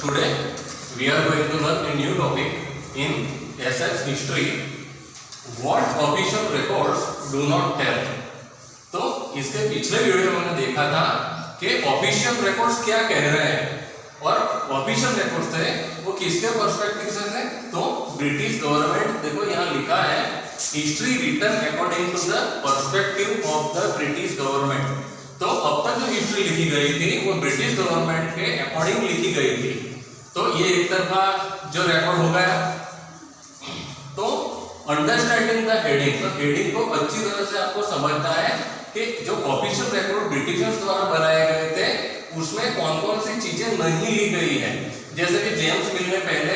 Today we are going to learn a new topic in SS history. What official records do not tell. तो इसके पिछले video में हमने देखा था कि ऑफिशियल रिकॉर्ड्स क्या कह रहे हैं और ऑफिशियल रिकॉर्ड्स थे वो किसके पर्सपेक्टिव से थे, तो ब्रिटिश गवर्नमेंट, देखो यहाँ लिखा है history written according to the perspective of the British government. तो अब तक जो हिस्ट्री लिखी गई थी वो ब्रिटिश गवर्नमेंट के अकॉर्डिंग लिखी गई थी। तो ये एक तरफा जो रिकॉर्ड हो गया। तो अंडरस्टैंडिंग द हेडिंग, तो हेडिंग को अच्छी तरह से आपको समझना है कि जो ऑफिशियल रिकॉर्ड ब्रिटिशर्स द्वारा बनाए गए थे उसमें कौन कौन सी चीजें नहीं ली गई है। जैसे कि जेम्स मिल ने पहले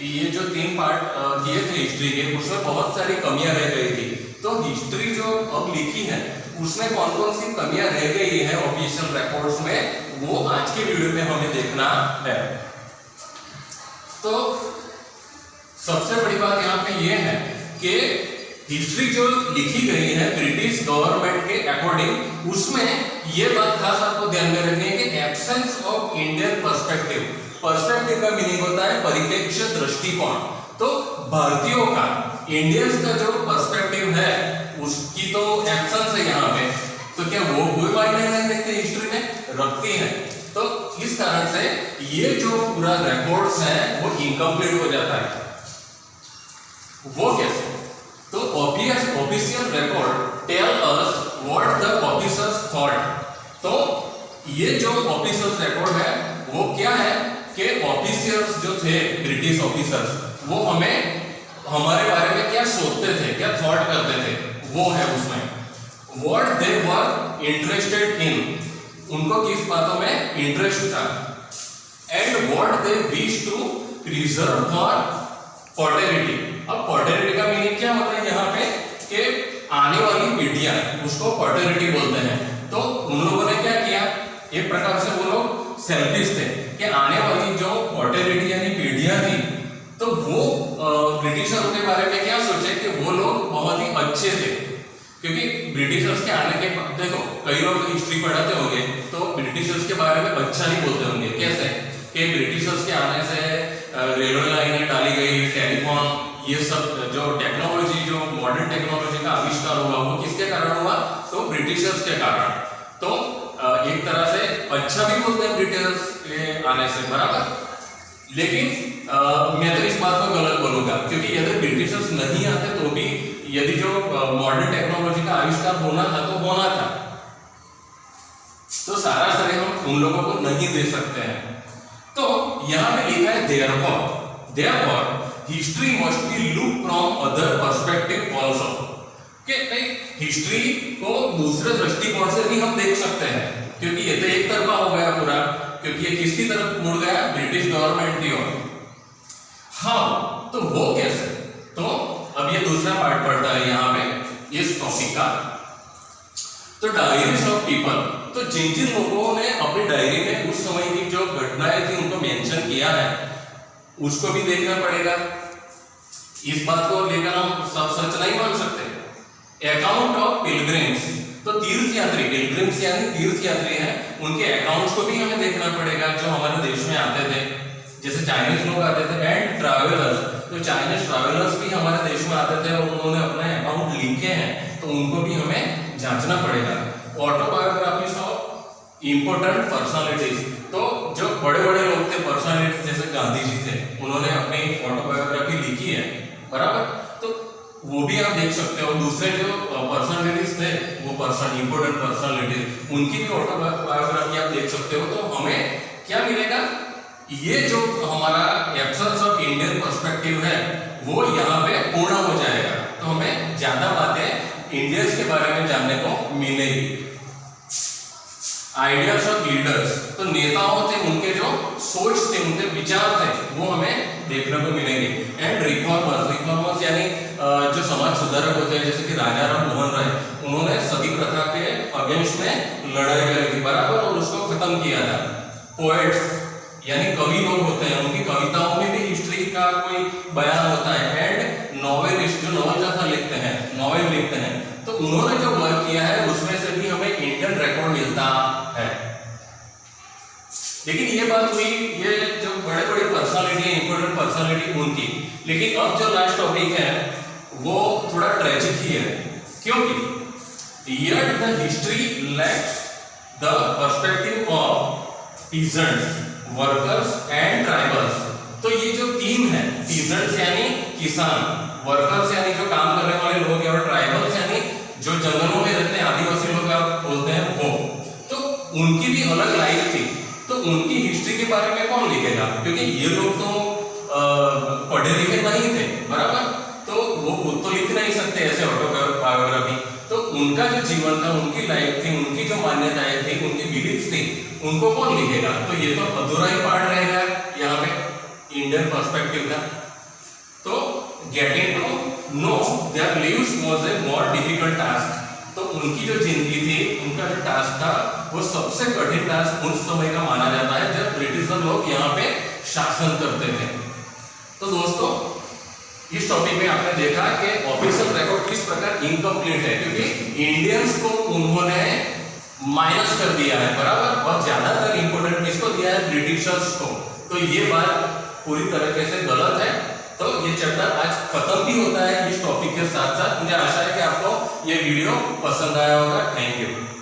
ये जो 3 पार्ट किए थे हिस्ट्री के, उसमें बहुत सारी कमियां रह गई थी। तो हिस्ट्री जो अब लिखी है उसमें कौन कौन सी कमियां रह गई है ऑफिशियल रिकॉर्ड्स में, वो आज के वीडियो में हमें देखना है। तो सबसे बड़ी बात यहाँ पे ये है कि हिस्ट्री जो लिखी गई है ब्रिटिश गवर्नमेंट के अकॉर्डिंग, उसमें ये बात खास आपको ध्यान में रखनी है कि absence of Indian perspective. Perspective का मीनिंग होता है परिप्रेक्ष्य, दृष्टिकोण। तो भारतीयों का, इंडियंस का जो पर्सपेक्टिव है उसकी तो एब्सेंस है यहाँ पे। तो क्या वो कोई मायने नहीं रखते हिस्ट्री में? रखती है। तो इस कारण से ये जो पूरा रिकॉर्ड्स है वो इनकम्प्लीट हो जाता है। वो कैसे? तो official record tell us what the officers thought. तो ये जो ऑफिशियल रिकॉर्ड है वो क्या है कि ऑफिसर्स जो थे ब्रिटिश ऑफिसर्स, वो हमें हमारे बारे में क्या सोचते थे, क्या थॉट करते थे, वो है उसमें। What they were interested in, उनको किस बातों में इंटरेस्ट था, and what they wish to preserve for posterity. अब पोस्टेरिटी का मीनिंग क्या होता है यहाँ पे कि आने वाली पीढ़ियां, उसको पोस्टेरिटी बोलते हैं। तो उन लोगों ने क्या किया, एक प्रकार से वो लोग सेल्फिश थे कि आने वाली जो पोस्टेरिटी यानी पीढ़ियां थी, तो वो ब्रिटिशर्स के बारे में क्या सोचे कि वो लोग बहुत ही अच्छे थे। क्योंकि ब्रिटिशर्स के आने के बाद, देखो कई लोग हिस्ट्री पढ़ाते होंगे तो ब्रिटिशर्स के बारे में अच्छा ही बोलते होंगे। कैसे कि ब्रिटिशर्स के आने से रेलवे लाइनें डाली गई, टेलीफोन, ये सब जो टेक्नोलॉजी, जो मॉडर्न टेक्नोलॉजी का आविष्कार हुआ वो किसके कारण हुआ, तो ब्रिटिशर्स के कारण। तो एक तरह से अच्छा भी बोलते हैं ब्रिटिशर्स के आने से, बराबर। लेकिन मैं तो इस बात को गलत बोलूंगा, क्योंकि यदि ब्रिटिशर्स नहीं आते तो भी यदि जो मॉडर्न टेक्नोलॉजी का आविष्कार होना था तो होना था। तो सारा श्रेय हम उन लोगों को नहीं दे सकते हैं। तो यहाँ पे लिखा है therefore history must be look from other perspective also, कि हिस्ट्री को दूसरे दृष्टिकोण से भी हम देख सकते हैं। क्योंकि ये तो एक तरफा हो गया पूरा, क्योंकि ये किसकी तरफ मुड़ गया, ब्रिटिश गवर्नमेंट की ओर। हाँ, तो वो कैसे? तो अब ये दूसरा पार्ट पड़ता है यहाँ पे इस टॉपिक का। तो डायरीज ऑफ पीपल, तो जिन जिन लोगों ने अपनी डायरी में उस समय की जो घटनाएं थी उनको मेंशन किया है, उसको भी देखना पड़ेगा। इस बात को लेकर हम सब सच नहीं मान सकते। अकाउंट ऑफ पिलग्रिम्स, तो तीर्थयात्री, पिलग्रिम्स यानी तीर्थयात्री हैं, उनके अकाउंट्स को भी हमें देखना पड़ेगा जो हमारे देश में आते थे। जैसे चाइनीज लोग आते थे, एंड ट्रैवलर्स, तो चाइनीज ट्रैवलर्स भी हमारे देश में आते थे और उन्होंने अपने अकाउंट लिखे हैं, तो उनको भी हमें जांचना पड़ेगा। ऑटोबायोग्राफीज ऑफ इंपॉर्टेंट पर्सनालिटीज, तो जो बड़े बड़े लोग थे, पर्सनालिटीज, जैसे गांधी जी थे, उन्होंने अपनी ऑटोबायोग्राफी लिखी है, बराबर। तो वो भी आप देख सकते हो। दूसरे जो पर्सनालिटीज थे, वो इंपॉर्टेंट पर्सनालिटीज, उनकी भी ऑटोबायोग्राफी आप देख सकते हो। तो हमें क्या मिलेगा, ये जो हमारा एब्सेंस ऑफ इंडियन पर्सपेक्टिव है वो यहाँ पे पूर्ण हो जाएगा। तो हमें ज्यादा बातें इंडियंस के बारे में जानने को मिलेगी। आइडियाज ऑफ लीडर्स, तो नेताओं थे, उनके जो सोच थे, उनके विचार थे, वो हमें देखने को मिलेंगे। एंड रिफॉर्मर्स यानी जो समाज सुधारक होते हैं, जैसे कि राजा राम मोहन राय, उन्होंने सती प्रथा के अगेंस्ट में लड़ाई करी थी, बराबर, और उसको खत्म किया था। पोएट्स यानी कवि लोग होते हैं, उनकी कविताओं में भी हिस्ट्री का कोई बयान होता है। एंड नॉवेलिस्ट, जो नॉवल जैसा लिखते हैं, नॉवेल लिखते हैं, तो उन्होंने जो वर्क किया है उसमें से भी हमें इंडियन रिकॉर्ड मिलता है। लेकिन ये बात हुई, ये जो बड़े पर्सनालिटी उनकी। लेकिन अब जो लास्ट टॉपिक है वो थोड़ा ट्रेजिक ही है, क्योंकि yet the history lacks the perspective of peasants, workers and tribals। तो ये जो तीन है, peasants यानी किसान, वर्कर्स यानी जो काम करने वाले लोग, और ट्राइबल्स यानी जो जंगलों में रहते हैं, आदिवासी लोग आप बोलते हैं वो, तो उनकी भी अलग लाइफ थी। तो उनकी हिस्ट्री के बारे में कौन लिखेगा, क्योंकि ये लोग तो पढ़े लिखे नहीं थे, बराबर, तो वो खुद तो लिख नहीं सकते ऐसे ऑटोबायोग्राफी। तो उनका जो जीवन था, उनकी लाइफ थी, उनकी जो मान्यताएं थी, उनकी बिलीफ थी, उनको कौन लिखेगा। तो ये तो अधूरा ही पार्ट रहेगा यहाँ पे इंडियन पर्सपेक्टिव का। तो getting to know their lives was a more difficult task. तो उनकी जो जिंदगी थी, उनका जो टास्क था, वो सबसे कठिन टास्क उस समय का माना जाता है जब ब्रिटिशर लोग यहाँ पे शासन करते थे। तो दोस्तों, इस टॉपिक में आपने देखा कि ऑफिशियल रिकॉर्ड किस प्रकार इनकम्प्लीट है, क्योंकि इंडियंस को उन्होंने माइनस कर दिया है, बराबर, और ज्यादातर इंपोर्टेंट किसको दिया है, ब्रिटिशर्स को। तो ये बात पूरी तरीके से गलत है। तो ये चैप्टर आज खत्म भी होता है इस टॉपिक के साथ साथ। मुझे आशा है कि आपको ये वीडियो पसंद आया होगा। Thank you.